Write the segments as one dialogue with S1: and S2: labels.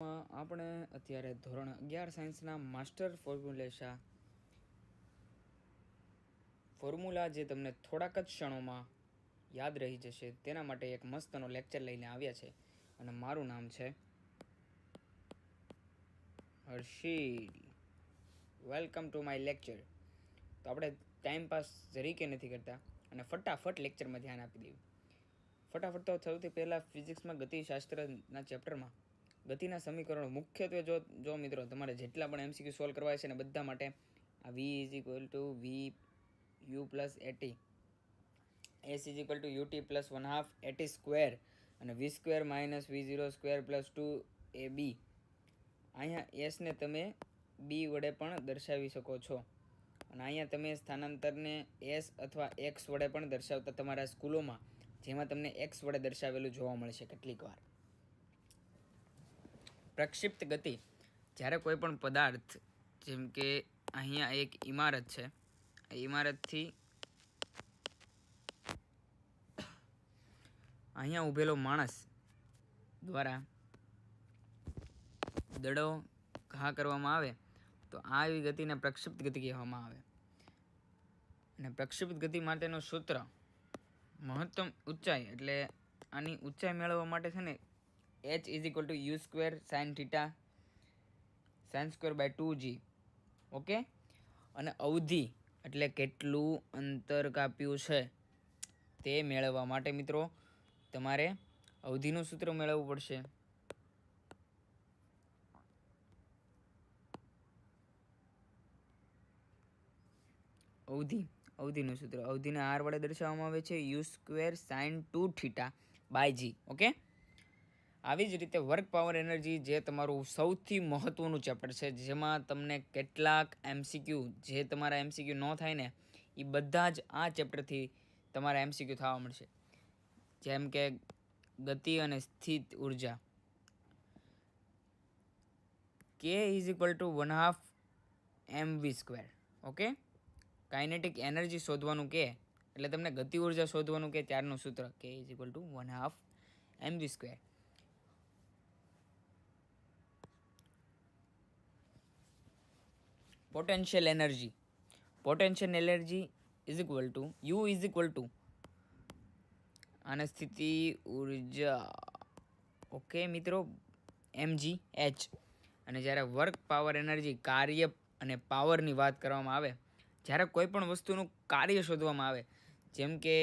S1: આપણે અત્યારે ધોરણ 11 સાયન્સના માસ્ટર ફોર્મ્યુલા જે તમને થોડાક જ ક્ષણોમાં યાદ રહી જશે તેના માટે એક મસ્તનો લેક્ચર લઈને આવ્યા છે અને મારું નામ છે Harshil. Welcome to my lecture. તો આપણે ટાઈમ પાસ જરીકે નથી કરતા અને ફટાફટ લેક્ચરમાં ધ્યાન આપી દેવું. ફટાફટ તો સૌથી પહેલાં ફિઝિક્સમાં ગતિશાસ્ત્રના ચેપ્ટરમાં ગતિના સમીકરણો મુખ્યત્વે જો મિત્રો તમારે જેટલા પણ MCQ સોલ્વ કરવા છે ને બધા માટે આ V = V u plus a t, S = ut plus 1/2 a t square અને V square minus V0 square plus 2ab. અહીંયા S ને તમે B વડે પણ દર્શાવી શકો છો અને અહીંયા તમે સ્થાનાંતરને S અથવા X વડે પણ દર્શાવતા તમારા સ્કૂલોમાં જેમાં તમને X વડે દર્શાવેલું જોવા મળશે કેટલીક વાર. પ્રક્ષિપ્ત ગતિ, જ્યારે કોઈ પણ પદાર્થ જેમ કે અહીંયા એક ઇમારત છે, આ ઇમારતથી અહીંયા ઊભેલો માણસ દ્વારા દડો ઘા કરવામાં આવે તો આવી ગતિને પ્રક્ષિપ્ત ગતિ કહેવામાં આવે. અને પ્રક્ષિપ્ત ગતિ માટેનું સૂત્ર મહત્તમ ઊંચાઈ, એટલે આની ઊંચાઈ મેળવવા માટે છે ને h = u square sine theta sine square by 2g. Okay. અને અવધિ એટલે કેટલું અંતર કાપ્યું છે તે મેળવવા માટે મિત્રો તમારે અવધિનું સૂત્ર મેળવવું પડશે. અવધિનું સૂત્ર, અવધિને r વડે દર્શાવવામાં આવે છે u square sine 2 theta by g. Okay. આવી જ રીતે વર્ક પાવર એનર્જી જે તમારું સૌથી મહત્વનું ચેપ્ટર છે, જેમાં તમને કેટલાક MCQ જે તમારા MCQ ન થાય ને એ બધા જ આ ચેપ્ટરથી તમારા MCQ થવા મળશે. જેમ કે ગતિ અને સ્થિત ઉર્જા, k = 1/2 mv square. Okay. Kinetic energy શોધવાનું કે એટલે તમને ગતિ ઉર્જા શોધવાનું કે ત્યારનું સૂત્ર k = 1/2 mv square. Potential energy u આને સ્થિતિ ઉર્જા. ઓકે મિત્રો, mgh. અને જ્યારે વર્ક પાવર એનર્જી કાર્ય અને પાવરની વાત કરવામાં આવે, જ્યારે કોઈ પણ વસ્તુનું કાર્ય શોધવામાં આવે, જેમ કે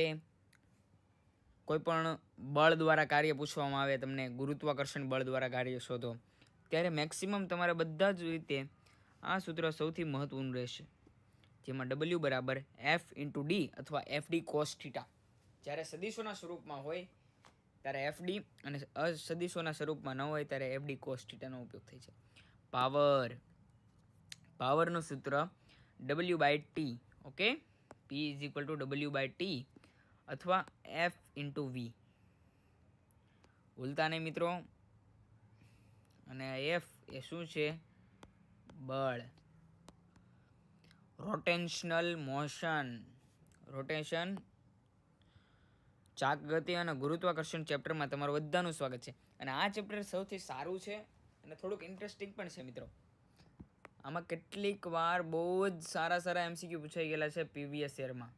S1: કોઈ પણ બળ દ્વારા કાર્ય પૂછવામાં આવે તમને, ગુરુત્વાકર્ષણ બળ દ્વારા કાર્ય શોધો, ત્યારે મેક્સિમમ તમારે બધા જ રીતે આ સૂત્ર સૌથી મહત્વનું રહેશે, જેમાં W = F × D અથવા FD cos થીટા. જ્યારે સદીશોના સ્વરૂપમાં હોય ત્યારે FD અને અસદીશોના સ્વરૂપમાં ન હોય ત્યારે FD cos થીટાનો ઉપયોગ થાય છે. પાવરનું સૂત્ર W/T. ઓકે. P = W/T અથવા F × V. ભૂલતા નહીં મિત્રો. અને F એ શું છે? બળ. રોટેશનલ મોશન, રોટેશન, ચાક ગતિ અને ગુરુત્વાકર્ષણ ચેપ્ટરમાં તમારું બધાનું સ્વાગત છે. અને આ ચેપ્ટર સૌથી સારું છે અને થોડુંક ઇન્ટરેસ્ટિંગ પણ છે મિત્રો. આમાં કેટલીક વાર બહુ જ સારા MCQ પૂછાઈ ગયેલા છે પ્રીવિયસ યરમાં,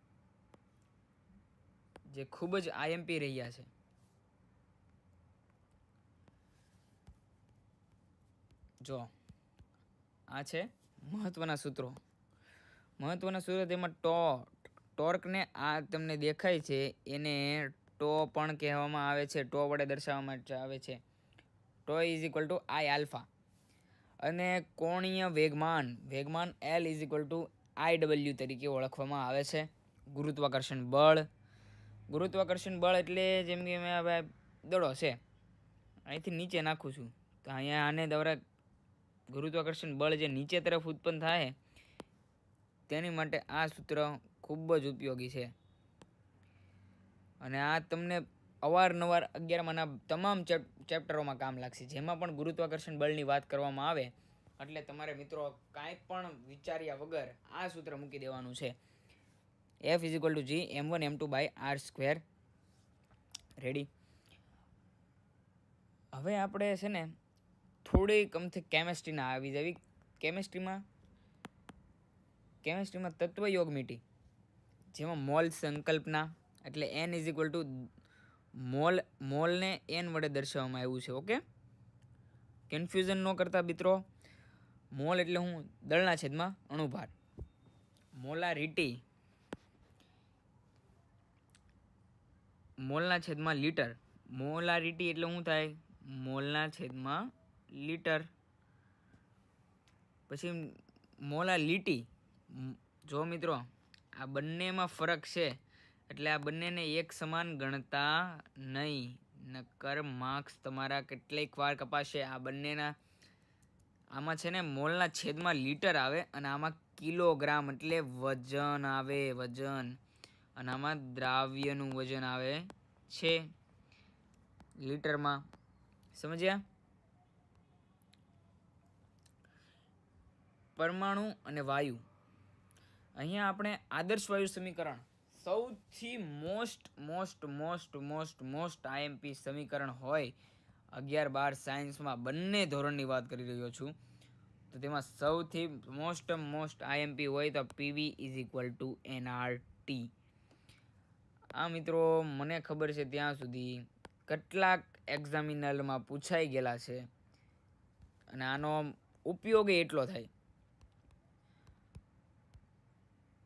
S1: જે ખૂબ જ IMP રહ્યા છે. જો આ છે મહત્વના સૂત્રો. તેમાં ટોર્કને આ તમને દેખાય છે એને ટો પણ કહેવામાં આવે છે, ટો વડે દર્શાવવામાં આવે છે. ટો = I α. અને કોણીય વેગમાન L = IW તરીકે ઓળખવામાં આવે છે. ગુરુત્વાકર્ષણ બળ એટલે જેમ કે મેં હવે દડો છે, અહીંથી નીચે નાખું છું તો અહીંયા આને દ્વારા ગુરુત્વાકર્ષણ બળ જે નીચે તરફ ઉત્પન્ન થાય તેની માટે આ સૂત્ર ખૂબ જ ઉપયોગી છે. અને આ તમને અવારનવાર 11માના તમામ ચેપ્ટરોમાં કામ લાગશે, જેમાં પણ ગુરુત્વાકર્ષણ બળની વાત કરવામાં આવે એટલે તમારે મિત્રો કાંઈ પણ વિચાર્યા વગર આ સૂત્ર મૂકી દેવાનું છે. F = G m1m2/r². રેડી. હવે આપણે છે ને થોડીક અમથી કેમેસ્ટ્રીના આવી જવી. કેમેસ્ટ્રીમાં તત્વયોગ મીટી, જેમાં મોલ સંકલ્પના એટલે n ઇઝ ઇક્વલ ટુ મોલને n વડે દર્શાવવામાં આવ્યું છે. ઓકે, કન્ફ્યુઝન ન કરતા મિત્રો. મોલ એટલે હું? દળના છેદમાં અણુભાર. મોલારિટી મોલના છેદમાં લીટર. મોલારિટી એટલે શું થાય? મોલના છેદમાં લીટર. પછી મોલાલિટી. જો મિત્રો, આ બંનેમાં ફરક છે, એટલે આ બંનેને એક સમાન ગણતા નહીં, નકર માર્ક્સ તમારા કેટલીક વાર કપાશે. આ બંનેના આમાં છે ને મોલના છેદમાં લીટર આવે અને આમાં કિલોગ્રામ એટલે વજન આવે, વજન. અને આમાં દ્રાવ્યનું વજન આવે છે લીટરમાં. સમજ્યા? પરમાણુ અને વાયુ. અહીંયા આપણે આદર્શ વાયુ સમીકરણ, સૌથી મોસ્ટ આઈએમપી સમીકરણ હોય 11, 12 સાયન્સમાં બંને ધોરણની વાત કરી રહ્યો છું. તો તેમાં સૌથી મોસ્ટ આઈએમપી હોય તો PV is equal two NRT. આ મિત્રો મને ખબર છે ત્યાં સુધી કેટલાક એક્ઝામિનરમાં પૂછાઈ ગયેલા છે, અને આનો ઉપયોગ એટલો થાય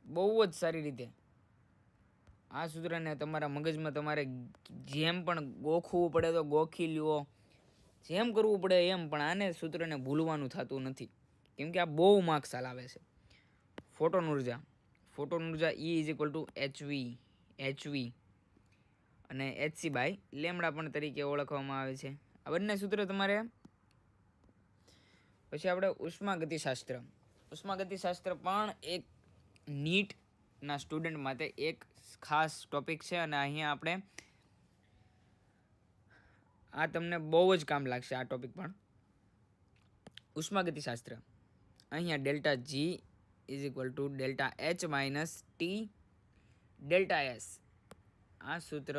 S1: બહુ જ સારી રીતે. આ સૂત્રને તમારા મગજમાં તમારે જેમ પણ ગોખવું પડે તો ગોખી લ્યો, જેમ કરવું પડે એમ, પણ આને સૂત્રને ભૂલવાનું થતું નથી, કેમ કે આ બહુ માર્ક્સ હલાવે છે. ફોટોન ઉર્જા E is equal two HV અને HC બાય લેમડા પણ તરીકે ઓળખવામાં આવે છે. આ બંને સૂત્ર તમારે. પછી આપણે ઉષ્માગતિશાસ્ત્ર પણ એક નીટના સ્ટુડન્ટ માટે એક ખાસ ટોપિક છે, અને અહીંયા આપણે આ તમને બહુ જ કામ લાગશે. આ ટોપિક પણ ઉષ્માગતિશાસ્ત્ર. અહીંયા delta G is equal to delta H minus T delta S. આ સૂત્ર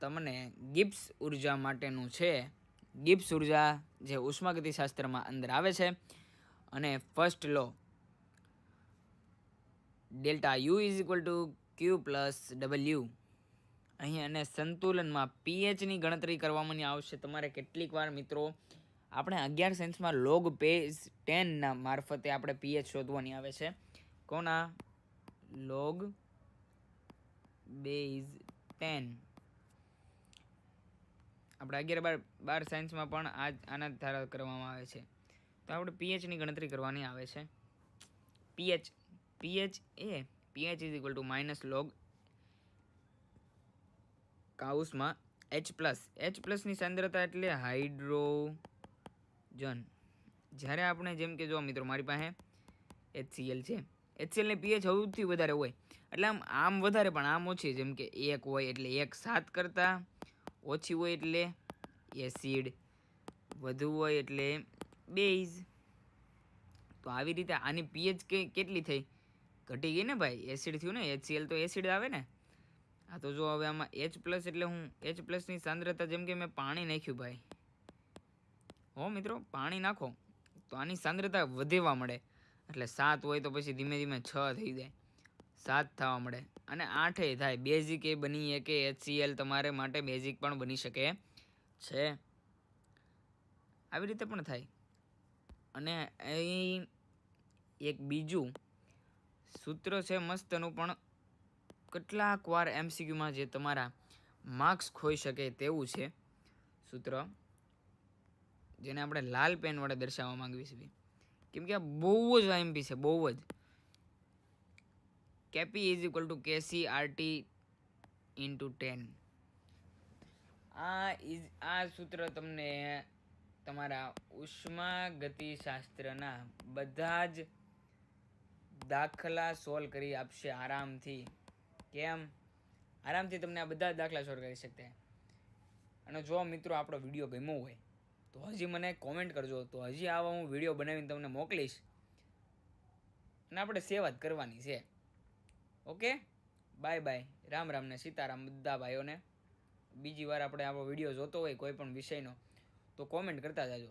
S1: તમને ગિબ્સ ઉર્જા માટેનું છે. ગિબ્સ ઉર્જા જે ઉષ્માગતિશાસ્ત્રમાં અંદર આવે છે. અને first law delta U is equal to Q plus W. અહીં અને સંતુલનમાં પીએચની ગણતરી કરવામાં આવશે તમારે કેટલીક વાર મિત્રો. આપણે 11 સાયન્સમાં લોગ પેજ 10 મારફતે આપણે પીએચ શોધવાની આવે છે. કોના? Log base 10. આપણે 11-12 સાયન્સમાં પણ આના ધારા કરવામાં આવે છે. તો આપણે પીએચની ગણતરી કરવાની આવે છે. PH is equal to minus log કાઉસમાં H પ્લસની સાંદ્રતા એટલે હાઇડ્રોજન. જ્યારે આપણે જેમ કે જો મિત્રો મારી પાસે HCl છે, HClની પીએચ સૌથી વધારે હોય, એટલે આમ વધારે પણ આમ ઓછી. જેમ કે 1 હોય એટલે 1/7 કરતાં ઓછી હોય એટલે એસિડ, વધુ હોય એટલે બેઝ. તો આવી રીતે આની પીએચ કેટલી થઈ? ઘટી ગઈ ને ભાઈ, એસિડ થયું ને. HCl તો એસિડ આવે ને. હા તો જો હવે આમાં H પ્લસ એટલે હું H પ્લસની સાંદ્રતા, જેમ કે મેં પાણી નાખ્યું ભાઈ, હો મિત્રો પાણી નાખો તો આની સાંદ્રતા વધવા મળે. એટલે 7 હોય તો પછી ધીમે ધીમે 6 થઈ જાય, 7 થવા મળે, અને 8 થાય. બેઝિક એ બની કે HCl તમારે માટે બેઝિક પણ બની શકે છે. આવી રીતે પણ થાય. અને અહીં એક બીજું સૂત્ર છે મસ્તનું, પણ કેટલાક વાર MCQમાં જે તમારા માર્ક્સ ખોઈ શકે તેવું છે સૂત્ર, જેને આપણે લાલ પેન વડે દર્શાવવા માંગીએ છીએ, કેમ કે આ બહુ જ આઈએમપી છે, બહુ જ. Kp is equal two KCRT into 10. આ સૂત્ર તમને તમારા ઉષ્માગતિશાસ્ત્રના બધા જ દાખલા સોલ્વ કરી આપશે આરામથી. કેમ? આરામથી તમને આ બધા દાખલા સોલ્વ કરી શકતા. અને જો મિત્રો આપણો વિડીયો ગમ્યો હોય તો હજી મને કોમેન્ટ કરજો, તો હજી આવા હું વિડીયો બનાવીને તમને મોકલીશ, અને આપણે સેવા જ કરવાની છે. Okay, by. રામ ને સીતારામ બધા ભાઈઓને. બીજી વાર આપણે આવો વિડીયો જોતો હોય કોઈ પણ વિષયનો તો કોમેન્ટ કરતા જાજો.